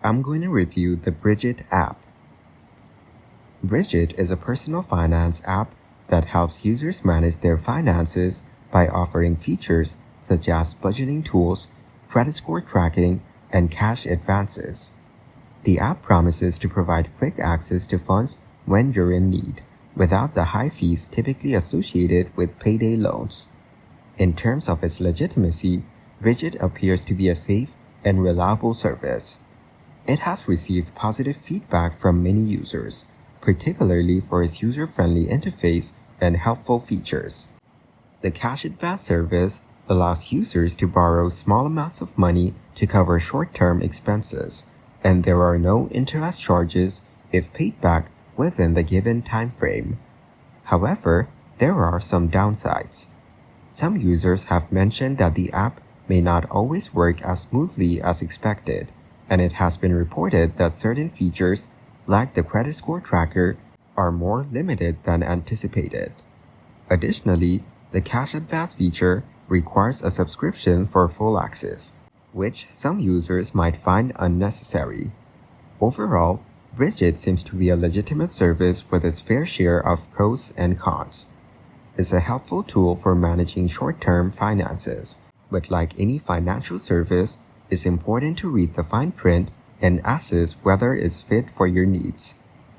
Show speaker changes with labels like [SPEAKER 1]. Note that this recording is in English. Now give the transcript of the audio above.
[SPEAKER 1] I'm going to review the Brigit app. Brigit is a personal finance app that helps users manage their finances by offering features such as budgeting tools, credit score tracking, and cash advances. The app promises to provide quick access to funds when you're in need, without the high fees typically associated with payday loans. In terms of its legitimacy, Brigit appears to be a safe and reliable service. It has received positive feedback from many users, particularly for its user-friendly interface and helpful features. The cash advance service allows users to borrow small amounts of money to cover short-term expenses, and there are no interest charges if paid back within the given time frame. However, there are some downsides. Some users have mentioned that the app may not always work as smoothly as expected, and it has been reported that certain features, like the credit score tracker, are more limited than anticipated. Additionally, the cash advance feature requires a subscription for full access, which some users might find unnecessary. Overall, Brigit seems to be a legitimate service with its fair share of pros and cons. It's a helpful tool for managing short-term finances, but like any financial service, it's important to read the fine print and assess whether it's fit for your needs.